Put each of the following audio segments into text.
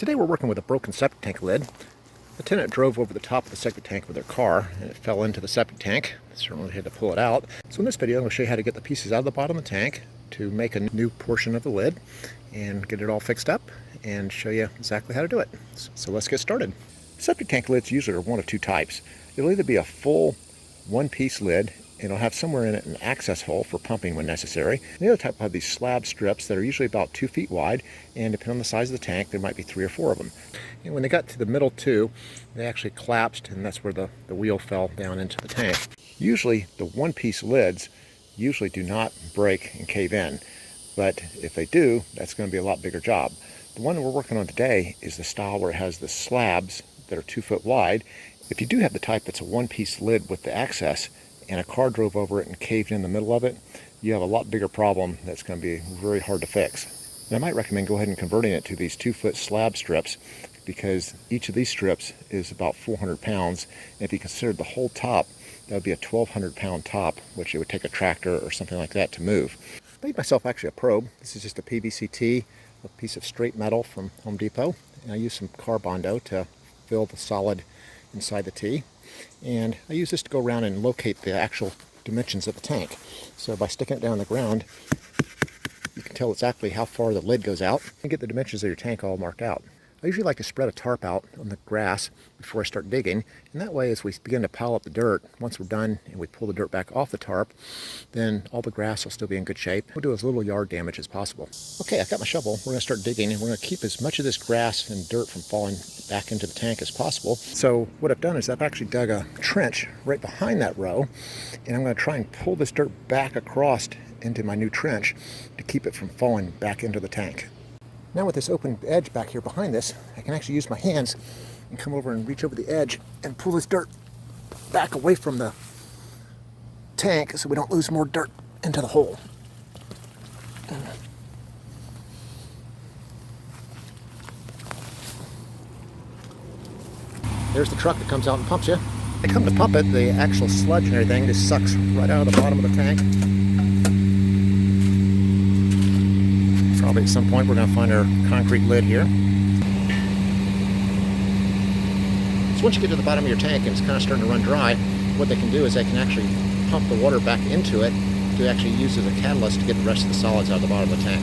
Today we're working with a broken septic tank lid. The tenant drove over the top of the septic tank with their car and it fell into the septic tank. Certainly had to pull it out. So in this video I'm going to show you how to get the pieces out of the bottom of the tank to make a new portion of the lid and get it all fixed up and show you exactly how to do it. So let's get started. Septic tank lids usually are one of two types. It'll either be a full one-piece lid. It'll have somewhere in it an access hole for pumping when necessary. And the other type will have these slab strips that are usually about 2 feet wide, and depending on the size of the tank, there might be 3 or 4 of them. And when they got to the middle two, they actually collapsed, and that's where the wheel fell down into the tank. Usually, the one-piece lids usually do not break and cave in, but if they do, that's going to be a lot bigger job. The one we're working on today is the style where it has the slabs that are 2 foot wide. If you do have the type that's a one-piece lid with the access, and a car drove over it and caved in the middle of it, you have a lot bigger problem that's going to be very hard to fix. And I might recommend go ahead and converting it to these 2 foot slab strips, because each of these strips is about 400 pounds. And if you consider the whole top, that would be a 1,200 pound top, which it would take a tractor or something like that to move. I made myself actually a probe. This is just a PVC T, a piece of straight metal from Home Depot. And I used some car bondo to fill the solid inside the T. And I use this to go around and locate the actual dimensions of the tank. So by sticking it down on the ground, you can tell exactly how far the lid goes out and get the dimensions of your tank all marked out. I usually like to spread a tarp out on the grass before I start digging, and that way as we begin to pile up the dirt, once we're done and we pull the dirt back off the tarp, then all the grass will still be in good shape. We'll do as little yard damage as possible. Okay, I've got my shovel. We're going to start digging, and we're going to keep as much of this grass and dirt from falling back into the tank as possible. So what I've done is I've actually dug a trench right behind that row, and I'm going to try and pull this dirt back across into my new trench to keep it from falling back into the tank. Now with this open edge back here behind this, I can actually use my hands and come over and reach over the edge and pull this dirt back away from the tank so we don't lose more dirt into the hole. There's the truck that comes out and pumps you. They come to pump it, the actual sludge and everything just sucks right out of the bottom of the tank. Probably at some point we're going to find our concrete lid here. So once you get to the bottom of your tank and it's kind of starting to run dry, what they can do is they can actually pump the water back into it to actually use as a catalyst to get the rest of the solids out of the bottom of the tank.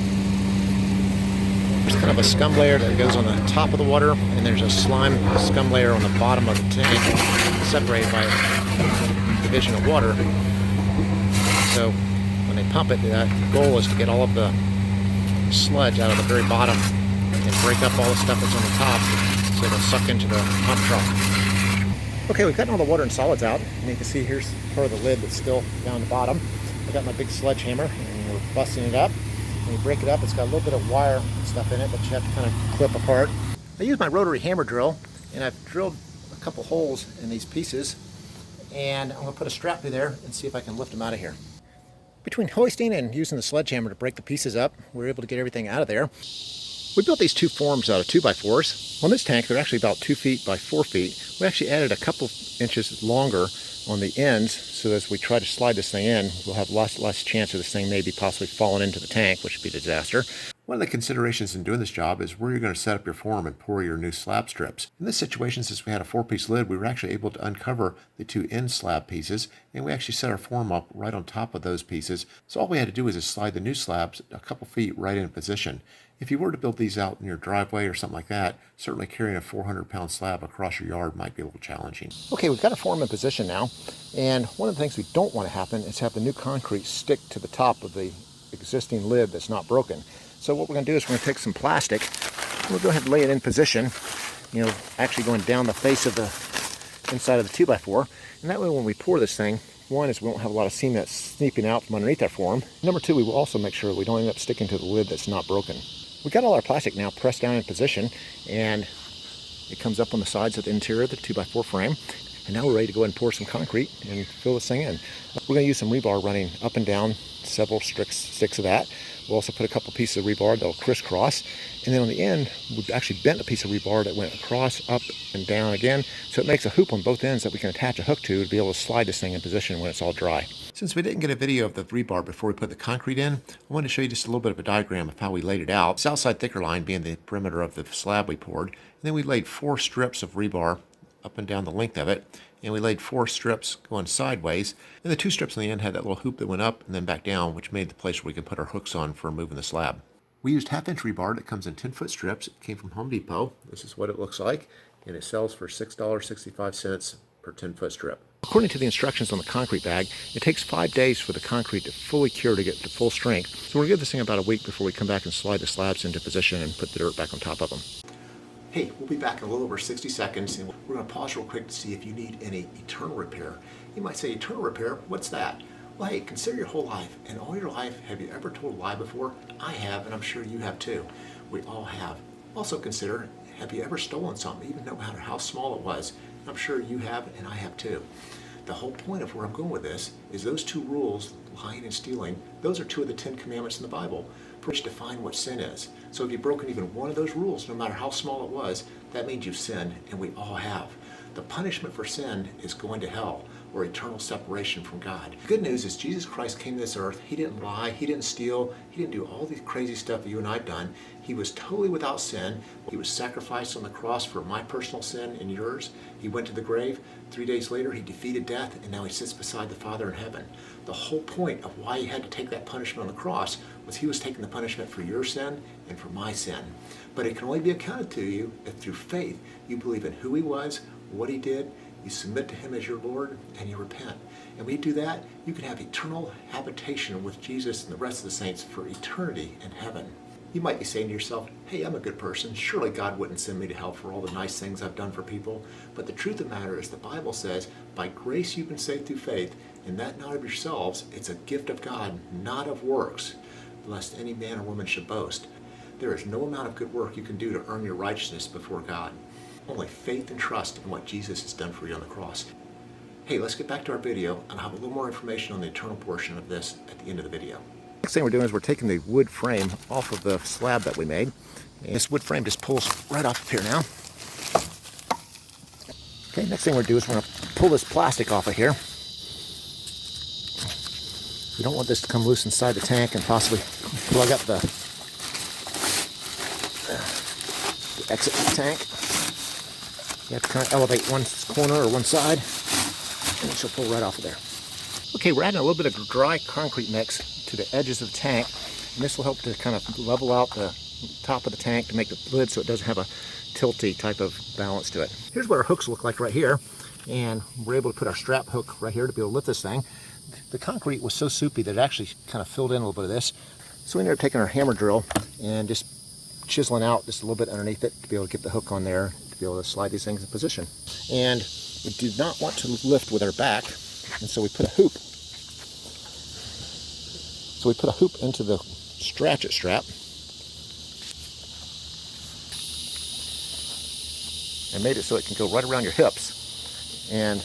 There's kind of a scum layer that goes on the top of the water, and there's a slime scum layer on the bottom of the tank, separated by a division of water. So when they pump it, the goal is to get all of the sludge out of the very bottom and break up all the stuff that's on the top so it'll suck into the pump trough. Okay, we've gotten all the water and solids out, and you can see here's part of the lid that's still down the bottom. I got my big sledgehammer and we're busting it up. When you break it up, it's got a little bit of wire and stuff in it that you have to kind of clip apart. I use my rotary hammer drill, and I've drilled a couple holes in these pieces, and I'm going to put a strap through there and see if I can lift them out of here. Between hoisting and using the sledgehammer to break the pieces up, we were able to get everything out of there. We built these two forms out of 2x4s. On this tank, they're actually about 2 feet by 4 feet. We actually added a couple inches longer on the ends, so as we try to slide this thing in, we'll have less chance of this thing maybe possibly falling into the tank, which would be a disaster. One of the considerations in doing this job is where you're going to set up your form and pour your new slab strips. In this situation, since we had a 4-piece lid, we were actually able to uncover the 2 end slab pieces, and we actually set our form up right on top of those pieces. So all we had to do is just slide the new slabs a couple feet right in position. If you were to build these out in your driveway or something like that, certainly carrying a 400-pound slab across your yard might be a little challenging. Okay, we've got a form in position now, and one of the things we don't want to happen is have the new concrete stick to the top of the existing lid that's not broken. So what we're going to do is we're going to take some plastic, and we'll go ahead and lay it in position, actually going down the face of the inside of the 2x4, and that way when we pour this thing, one is we won't have a lot of cement sneaking out from underneath that form. Number two, we will also make sure we don't end up sticking to the lid that's not broken. We've got all our plastic now pressed down in position, and it comes up on the sides of the interior of the 2x4 frame. And now we're ready to go ahead and pour some concrete and fill this thing in. We're going to use some rebar running up and down, several sticks of that. We'll also put a couple pieces of rebar that'll crisscross. And then on the end, we've actually bent a piece of rebar that went across, up, and down again. So it makes a hoop on both ends that we can attach a hook to be able to slide this thing in position when it's all dry. Since we didn't get a video of the rebar before we put the concrete in, I wanted to show you just a little bit of a diagram of how we laid it out. South side thicker line being the perimeter of the slab we poured. And then we laid 4 strips of rebar up and down the length of it. And we laid 4 strips going sideways. And the 2 strips on the end had that little hoop that went up and then back down, which made the place where we could put our hooks on for moving the slab. We used 1/2-inch rebar that comes in 10-foot strips. It came from Home Depot. This is what it looks like. And it sells for $6.65 per 10-foot strip. According to the instructions on the concrete bag, it takes 5 days for the concrete to fully cure to get to full strength. So we're going to give this thing about a week before we come back and slide the slabs into position and put the dirt back on top of them. Hey, we'll be back in a little over 60 seconds, and we're going to pause real quick to see if you need any eternal repair. You might say, eternal repair? What's that? Well, hey, consider your whole life. In all your life, have you ever told a lie before? I have, and I'm sure you have too. We all have. Also consider, have you ever stolen something, even no matter how small it was? I'm sure you have, and I have too. The whole point of where I'm going with this is those 2 rules, lying and stealing, those are 2 of the 10 commandments in the Bible, which define what sin is. So if you've broken even one of those rules, no matter how small it was, that means you've sinned, and we all have. The punishment for sin is going to hell, or eternal separation from God. The good news is Jesus Christ came to this earth. He didn't lie, he didn't steal, he didn't do all these crazy stuff that you and I've done. He was totally without sin. He was sacrificed on the cross for my personal sin and yours. He went to the grave. 3 days later, he defeated death, and now he sits beside the Father in heaven. The whole point of why he had to take that punishment on the cross was he was taking the punishment for your sin and for my sin. But it can only be accounted to you if through faith you believe in who he was, what he did, you submit to him as your Lord, and you repent. And when you do that, you can have eternal habitation with Jesus and the rest of the saints for eternity in heaven. You might be saying to yourself, hey, I'm a good person. Surely God wouldn't send me to hell for all the nice things I've done for people. But the truth of the matter is the Bible says, by grace you've been saved through faith, and that not of yourselves. It's a gift of God, not of works, lest any man or woman should boast. There is no amount of good work you can do to earn your righteousness before God. Only faith and trust in what Jesus has done for you on the cross. Hey, let's get back to our video, and I'll have a little more information on the eternal portion of this at the end of the video. Next thing we're doing is we're taking the wood frame off of the slab that we made. And this wood frame just pulls right off of here now. Okay, next thing we're going to do is we're going to pull this plastic off of here. We don't want this to come loose inside the tank and possibly plug up the exit to the tank. You have to kind of elevate one corner or one side, and it should pull right off of there. Okay, we're adding a little bit of dry concrete mix to the edges of the tank, and this will help to kind of level out the top of the tank to make the lid so it doesn't have a tilty type of balance to it. Here's what our hooks look like right here, and we're able to put our strap hook right here to be able to lift this thing. The concrete was so soupy that it actually kind of filled in a little bit of this, so we ended up taking our hammer drill and just chiseling out just a little bit underneath it to be able to get the hook on there to be able to slide these things in position. And we do not want to lift with our back, and so we put a hoop. So we put a hoop into the ratchet strap and made it so it can go right around your hips, and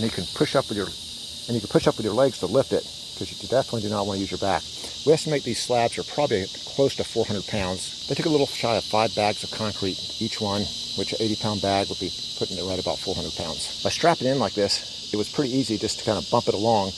you can push up with your legs to lift it, because you definitely do not want to use your back. We estimate these slabs are probably close to 400 pounds. They took a little shy of 5 bags of concrete each one, which an 80-pound bag would be putting it right about 400 pounds. By strapping it in like this, it was pretty easy just to kind of bump it along.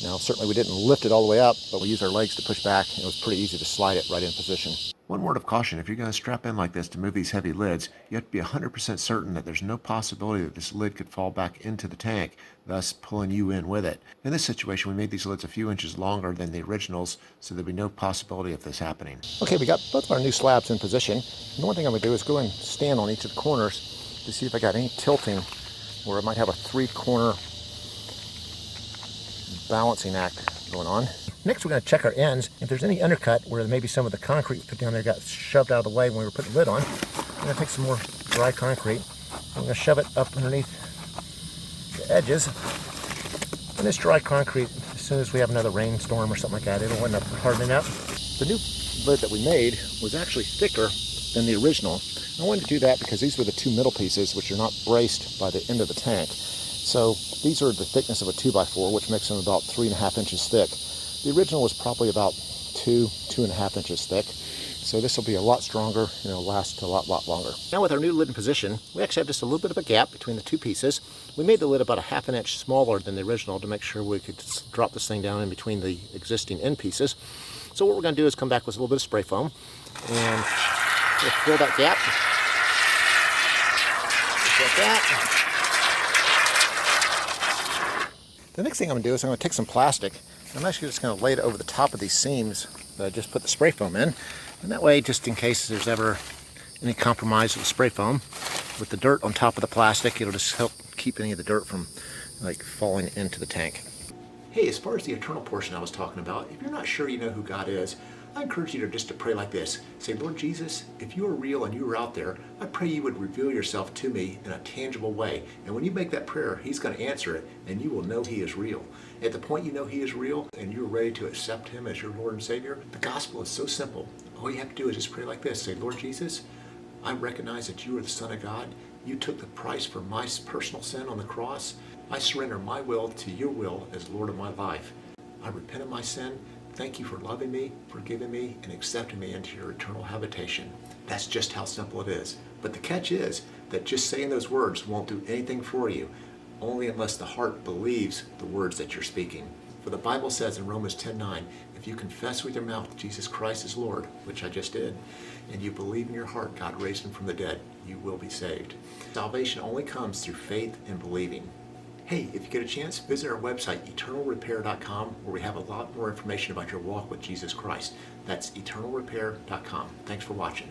Now, certainly we didn't lift it all the way up, but we used our legs to push back, and it was pretty easy to slide it right in position. One word of caution: if you're going to strap in like this to move these heavy lids, you have to be 100% certain that there's no possibility that this lid could fall back into the tank, thus pulling you in with it. In this situation, we made these lids a few inches longer than the originals, so there'd be no possibility of this happening. Okay, we got both of our new slabs in position. And the one thing I'm going to do is go and stand on each of the corners to see if I got any tilting where I might have a 3-corner balancing act going on. Next, we're going to check our ends. If there's any undercut where maybe some of the concrete we put down there got shoved out of the way when we were putting the lid on, I'm going to take some more dry concrete. I'm going to shove it up underneath the edges. And this dry concrete, as soon as we have another rainstorm or something like that, it'll end up hardening up. The new lid that we made was actually thicker than the original. I wanted to do that because these were the 2 middle pieces, which are not braced by the end of the tank. So these are the thickness of a 2x4, which makes them about 3.5 inches thick. The original was probably about 2.5 inches thick. So this will be a lot stronger and it'll last a lot longer. Now with our new lid in position, we actually have just a little bit of a gap between the two pieces. We made the lid about a half an inch smaller than the original to make sure we could just drop this thing down in between the existing end pieces. So what we're going to do is come back with a little bit of spray foam and we'll fill that gap. Just like that. The next thing I'm going to do is I'm going to take some plastic. I'm actually just going to lay it over the top of these seams that I just put the spray foam in. And that way, just in case there's ever any compromise with the spray foam, with the dirt on top of the plastic, it'll just help keep any of the dirt from like falling into the tank. Hey, as far as the eternal portion I was talking about, if you're not sure you know who God is, I encourage you to pray like this. Say, Lord Jesus, if you are real and you are out there, I pray you would reveal yourself to me in a tangible way. And when you make that prayer, he's going to answer it and you will know he is real. At the point you know he is real and you're ready to accept him as your Lord and Savior, the gospel is so simple. All you have to do is just pray like this. Say, Lord Jesus, I recognize that you are the Son of God. You took the price for my personal sin on the cross. I surrender my will to your will as Lord of my life. I repent of my sin. Thank you for loving me, forgiving me, and accepting me into your eternal habitation. That's just how simple it is. But the catch is that just saying those words won't do anything for you, only unless the heart believes the words that you're speaking. For the Bible says in Romans 10:9, if you confess with your mouth Jesus Christ is Lord, which I just did, and you believe in your heart God raised him from the dead, you will be saved. Salvation only comes through faith and believing. Hey, if you get a chance, visit our website, eternalrepair.com, where we have a lot more information about your walk with Jesus Christ. That's eternalrepair.com. Thanks for watching.